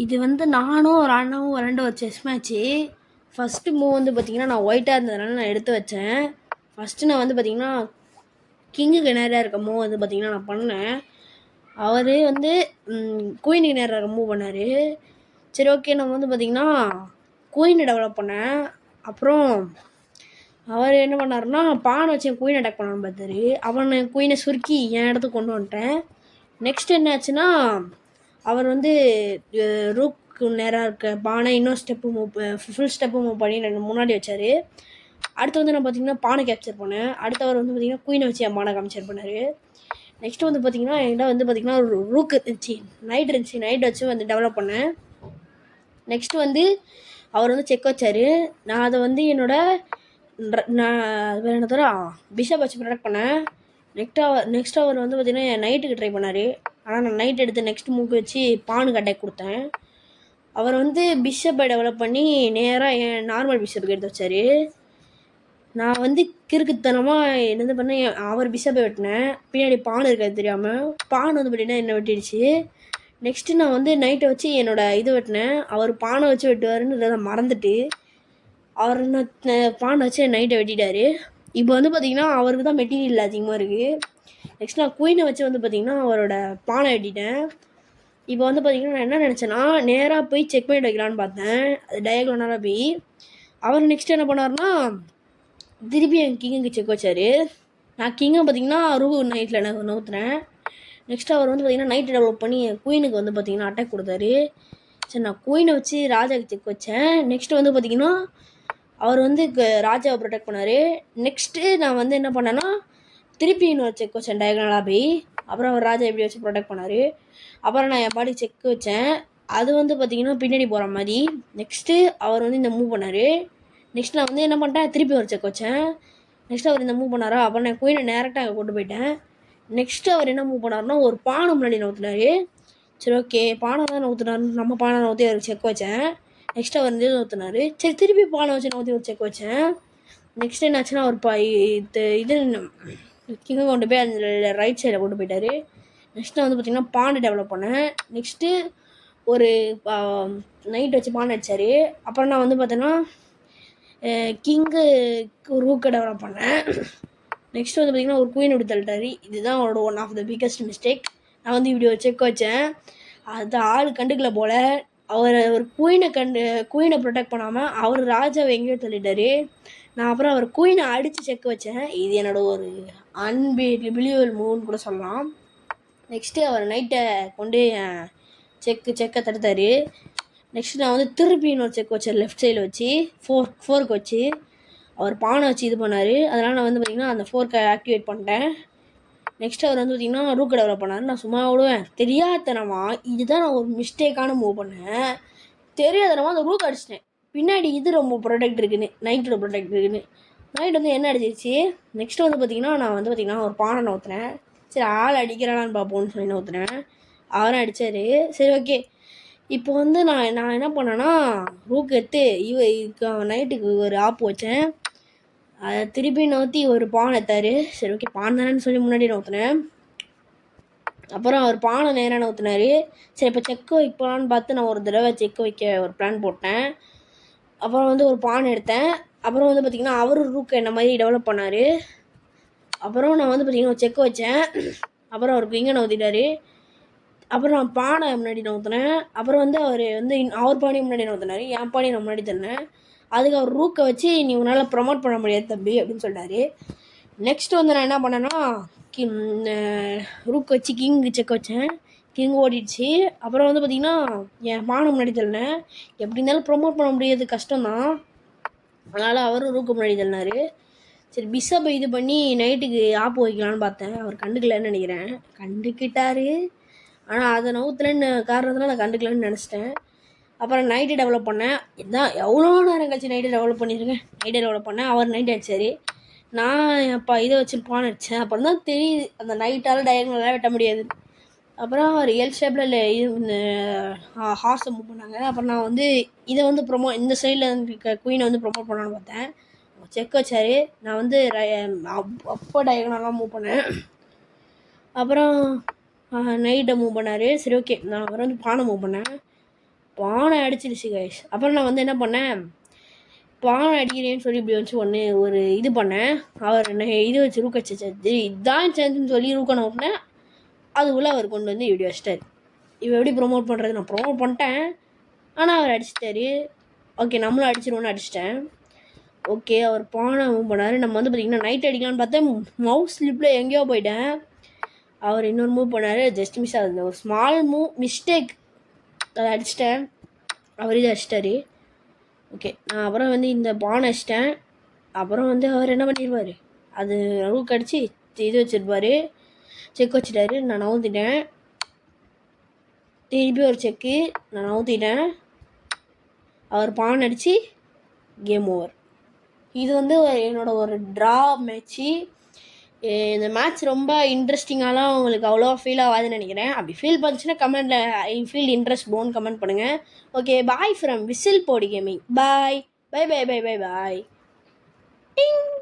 இது வந்து நானும் ஒரு அண்ணாவும் விளாண்ட ஒரு செஸ் மேட்ச்சு. ஃபஸ்ட்டு மூவ் வந்து பார்த்திங்கன்னா நான் ஒயிட்டாக இருந்ததுனால நான் எடுத்து வச்சேன். ஃபஸ்ட்டு நான் வந்து பார்த்திங்கன்னா கிங்குக்கு நேராக இருக்க மூவ் வந்து பார்த்திங்கன்னா நான் பண்ணேன். அவர் வந்து குயினுக்கு நேராக இருக்க மூவ் பண்ணார். சரி ஓகே, நம்ம வந்து பார்த்திங்கன்னா குயினை டெவலப் பண்ணேன். அப்புறம் அவர் என்ன பண்ணாருன்னா பானை வச்சு என் குயின் அட்டாக் பண்ணான்னு பார்த்தாரு. அவனை குயினை சுருக்கி என் இடத்துக்கு கொண்டு வந்துட்டேன். நெக்ஸ்ட் என்ன ஆச்சுன்னா அவர் வந்து ரூக்கு நேராக இருக்க பானை இன்னொரு ஃபுல் ஸ்டெப்பு மூவ் பண்ணி ரெண்டு முன்னாடி வச்சார். அடுத்து வந்து நான் பார்த்திங்கன்னா பானை கேப்சர் பண்ணேன். அடுத்தவர் வந்து பார்த்திங்கன்னா குயினை வச்சு என் பானை கேப்சர் பண்ணார். நெக்ஸ்ட்டு வந்து பார்த்திங்கன்னா என்கிட்ட வந்து பார்த்திங்கன்னா ஒரு ரூக்கு இருந்துச்சு, நைட் வச்சு வந்து டெவலப் பண்ணேன். நெக்ஸ்ட்டு வந்து அவர் வந்து செக் வச்சார். நான் அதை வந்து நான் வேறு என்ன தவிர பிஷப் வச்சு ப்ரொடக்ட் பண்ணேன். நெக்ஸ்ட் அவர் வந்து பார்த்திங்கன்னா நைட்டுக்கு ட்ரை பண்ணார். ஆனால் நான் நைட் எடுத்து நெக்ஸ்ட் மூக்கு வச்சு பானுக்கு அட்டாக் கொடுத்தேன். அவர் வந்து பிஷப்பை டெவலப் பண்ணி நேராக என் நார்மல் பிஷப்புக்கு எடுத்து வச்சார். நான் வந்து கிறுக்குத்தனமாக என்னது பண்ணேன், அவர் பிஷப்பை வெட்டினேன். பின்னாடி பான் இருக்காது தெரியாமல் பான் வந்து பார்த்திங்கன்னா என்ன வெட்டிடுச்சு. நெக்ஸ்ட்டு நான் வந்து நைட்டை வச்சு என்னோடய இது வெட்டினேன். அவர் பானை வச்சு வெட்டுவாருன்னு மறந்துட்டு அவர் பானை வச்சு நைட்டை வெட்டிட்டார். இப்போ வந்து பார்த்திங்கன்னா அவருக்கு தான் மெட்டீரியல் அதிகமாக இருக்குது. நெக்ஸ்ட் நான் குயினை வச்சு வந்து பார்த்திங்கன்னா அவரோட பானை வெட்டிட்டேன். இப்போ வந்து பார்த்திங்கன்னா நான் என்ன நினச்சேன்னா நேராக போய் செக் பாயிண்ட் வைக்கலான்னு பார்த்தேன். அது டயக்னலாக போய் அவர் நெக்ஸ்ட் என்ன பண்ணார்னா திருப்பி என் கிங்குக்கு செக் வச்சார். நான் கிங்கை பார்த்திங்கன்னா நைட்டில் நான் நோத்துறேன். நெக்ஸ்ட் அவர் வந்து பார்த்திங்கன்னா நைட்டு டெவலப் பண்ணி என் குயினுக்கு வந்து பார்த்திங்கன்னா அட்டாக் கொடுத்தாரு. சரி, நான் குயினை வச்சு ராஜாவுக்கு செக் வச்சேன். நெக்ஸ்ட்டு வந்து பார்த்திங்கன்னா அவர் வந்து ராஜாவை ப்ரொடெக்ட் பண்ணார். நெக்ஸ்ட்டு நான் வந்து என்ன பண்ணேன்னா திருப்பி இன்னொரு செக் வச்சேன் டயக்னலாக போய். அப்புறம் அவர் ராஜா எப்படி வச்சு ப்ரொடெக்ட் பண்ணார். அப்புறம் நான் என் பாடி செக் வச்சேன். அது வந்து பார்த்திங்கன்னா பின்னாடி போகிற மாதிரி. நெக்ஸ்ட்டு அவர் வந்து இந்த மூவ் பண்ணார். நெக்ஸ்ட் நான் வந்து என்ன பண்ணிட்டேன், திருப்பி ஒரு செக் வச்சேன். நெக்ஸ்ட் அவர் இந்த மூவ் பண்ணாரா. அப்புறம் நான் குயினை டேரெக்டாக அங்கே கொண்டு போயிட்டேன். நெக்ஸ்ட்டு அவர் என்ன மூவ் பண்ணார்னா ஒரு பானை முன்னாடி நவுத்துனார். சரி ஓகே, பானை தான் நவுத்துனார், நம்ம பானை நவுத்தி அவருக்கு செக் வச்சேன். நெக்ஸ்ட் அவர் வந்து நவுத்துனார். சரி, திருப்பி பானை வச்சு நவுத்தி ஒரு செக் வச்சேன். நெக்ஸ்ட் என்னாச்சுன்னா அவர் இது கிங்கை கொண்டு போய் அந்த ரைட் சைடில் கொண்டு போயிட்டார். நெக்ஸ்ட்டு வந்து பார்த்திங்கன்னா பானை டெவலப் பண்ணேன். நெக்ஸ்ட்டு ஒரு நைட் வச்சு பானை அடித்தார். அப்புறம் நான் வந்து பார்த்தேன்னா கிங்கு ரூக்கை டெவலப் பண்ணேன். நெக்ஸ்ட் வந்து பார்த்திங்கன்னா ஒரு குயின் இப்படி தள்ளிட்டார். இதுதான் அவரோட one of the biggest mistake. நான் வந்து இப்படி ஒரு செக் வச்சேன். அது ஆள் கண்டுக்கல போல். அவர் ஒரு குயினை ப்ரொடெக்ட் பண்ணாமல் அவர் ராஜாவை எங்கேயோ தள்ளிட்டார். நான் அப்புறம் அவர் குயினை அடித்து செக் வச்சேன். இது என்னோடய ஒரு அன்பிலியபிள் மூவ்னு கூட சொல்லலாம். நெக்ஸ்ட்டு அவர் நைட்டை கொண்டு செக்கை தடுத்தார். நெக்ஸ்ட்டு நான் வந்து திருப்பி இன்னொரு செக் வச்சேன் லெஃப்ட் சைடில் வச்சு ஃபோர்க்கு வச்சு. அவர் பானை வச்சு இது பண்ணார். அதனால் நான் வந்து பார்த்திங்கன்னா அந்த ஃபோர்க்கை ஆக்டிவேட் பண்ணிட்டேன். நெக்ஸ்ட் அவர் வந்து பார்த்திங்கன்னா ரூக்கை டெவலப் பண்ணார். நான் சும்மா விடுவேன், தெரியாதனமா இதுதான் நான் ஒரு மிஸ்டேக்கான மூவ் பண்ணேன். தெரியாதனமா அந்த ரூக் அடிச்சிட்டேன். பின்னாடி இது ரொம்ப ப்ரொடெக்ட் இருக்குன்னு, நைட்டோட ப்ரொடெக்ட் இருக்குன்னு. நைட் வந்து என்ன அடிச்சிருச்சு. நெக்ஸ்ட்டு வந்து பார்த்திங்கன்னா நான் வந்து பார்த்திங்கன்னா ஒரு பானை நோத்துறேன். சரி, ஆள் அடிக்கிறானான்னு பார்ப்போன்னு சொல்லி நோத்துறேன். அவரும் அடித்தார். சரி ஓகே, இப்போ வந்து நான் என்ன பண்ணேன்னா ரூக் எடுத்து நைட்டுக்கு ஒரு ஆப்பு வச்சேன். அதை திருப்பி நோற்றி ஒரு பானை எடுத்தார். சரி ஓகே, பானை தானேன்னு சொல்லி முன்னாடி நோத்துனேன். அப்புறம் அவர் பானை நேராக நோத்துனார். சரி, இப்போ செக்கு வைக்கலான்னு பார்த்து நான் ஒரு தடவை செக்கு வைக்க ஒரு பிளான் போட்டேன். அப்புறம் வந்து ஒரு பானை எடுத்தேன். அப்புறம் வந்து பார்த்திங்கன்னா அவர் ரூக்கை என்ன மாதிரி டெவலப் பண்ணார். அப்புறம் நான் வந்து பார்த்திங்கன்னா ஒரு செக்கு வச்சேன். அப்புறம் அவருக்கு இங்கே நோத்திட்டார். அப்புறம் நான் பானை முன்னாடி நோத்துனேன். அப்புறம் வந்து அவர் வந்து அவர் பானையை முன்னாடி நோத்தினார். என் பானையை நான் முன்னாடி தந்தேன். அதுக்கு அவர் ரூக்கை வச்சு நீ உன்னால் ப்ரமோட் பண்ண முடியாது தம்பி அப்படின்னு சொல்லிட்டாரு. நெக்ஸ்ட் வந்து நான் என்ன பண்ணேன்னா ரூக் வச்சு கிங்கு செக் வச்சேன். கிங் ஓடிடுச்சு. அப்புறம் வந்து பார்த்திங்கன்னா என் பானை முன்னாடி தள்ளினேன். எப்படி இருந்தாலும் ப்ரொமோட் பண்ண முடியாது, கஷ்டம்தான். அதனால் அவரும் ரூக்கு முன்னாடி தள்ளினார். சரி, பிஷப்பை இது பண்ணி நைட்டுக்கு ஆப்பு வைக்கலான்னு பார்த்தேன். அவர் கண்டுக்கலன்னு நினைக்கிறேன். கண்டுக்கிட்டார், ஆனால் அதை நவுத்துலன்னு காரணத்தில் நான் கண்டுக்கலன்னு நினச்சிட்டேன். அப்புறம் நைட்டு டெவலப் பண்ணேன். இதுதான் எவ்வளோ நேரம் கழிச்சு நைட்டு டெவலப் பண்ணியிருக்கேன். நைட்டை டெவலப் பண்ணேன். அவர் நைட் அடித்தார். நான் அப்போ இதை வச்சு பானை அடித்தேன். அப்புறம் தான் தெரியுது அந்த நைட்டால் டயக்னலாக வெட்ட முடியாது. அப்புறம் ரியல் ஷேப்பில் இந்த ஹார்ஸை மூவ் பண்ணாங்க. அப்புறம் நான் வந்து இதை வந்து இந்த சைடில் இருக்க குயினை வந்து ப்ரொமோட் பண்ணலான்னு பார்த்தேன். செக் வச்சார். நான் வந்து அப்போ டயக்னலாக மூவ் பண்ணேன். அப்புறம் நைட்டை மூவ் பண்ணார். சரி ஓகே, நான் அப்புறம் வந்து பானை மூவ் பண்ணேன். பானை அடிச்சிருச்சு கைஸ். அப்புறம் நான் வந்து என்ன பண்ணேன், பானை அடிக்கிறேன்னு சொல்லி இப்படி வச்சு ஒரு இது பண்ணேன். அவர் என்ன இது வச்சு ரூக்க வச்சு இதான் சேர்ந்துன்னு சொல்லி ரூக்கனை விட்டேன். அதுக்குள்ளே அவர் கொண்டு வந்து இப்படி வச்சிட்டாரு. இவ எப்படி ப்ரொமோட் பண்ணுறது, நான் ப்ரொமோட் பண்ணிட்டேன், ஆனால் அவர் அடிச்சிட்டாரு. ஓகே, நம்மளும் அடிச்சிருவோன்னு அடிச்சிட்டேன். ஓகே, அவர் பானை மூவ் பண்ணார். நம்ம வந்து பார்த்திங்கன்னா நைட் அடிக்கலான்னு பார்த்தேன், மவுஸ் ஸ்லிப்பில் எங்கேயோ போயிட்டேன். அவர் இன்னொரு மூவ் பண்ணார், ஜஸ்ட் மிஸ் ஆகுது, ஒரு ஸ்மால் மிஸ்டேக், அதை அடிச்சிட்டேன். அவர் இதை அடிச்சிட்டாரு. ஓகே, நான் அப்புறம் வந்து இந்த பானை அடிச்சிட்டேன். அப்புறம் வந்து அவர் என்ன பண்ணிடுவார், அது ரூக் அடித்து இது வச்சுருப்பார், செக் வச்சுட்டாரு. நான் நவுத்திட்டேன், திருப்பி ஒரு செக்கு, நான் நவுத்திட்டேன். அவர் பான் அடித்து கேம் ஓவர். இது வந்து என்னோட ஒரு ட்ரா மேட்ச்சு. இந்த மேட்ச் ரொம்ப இன்ட்ரெஸ்டிங்காலாம் உங்களுக்கு அவ்வளோவா ஃபீல் ஆகாதுன்னு நினைக்கிறேன். அப்படி ஃபீல் பண்ணுச்சுன்னா கமெண்ட்டில் ஐ ஃபீல் இன்ட்ரெஸ்ட் போன்னு கமெண்ட் பண்ணுங்கள். Okay, bye from whistle Bodi gaming. Bye bye bye bye bye bye. Ding.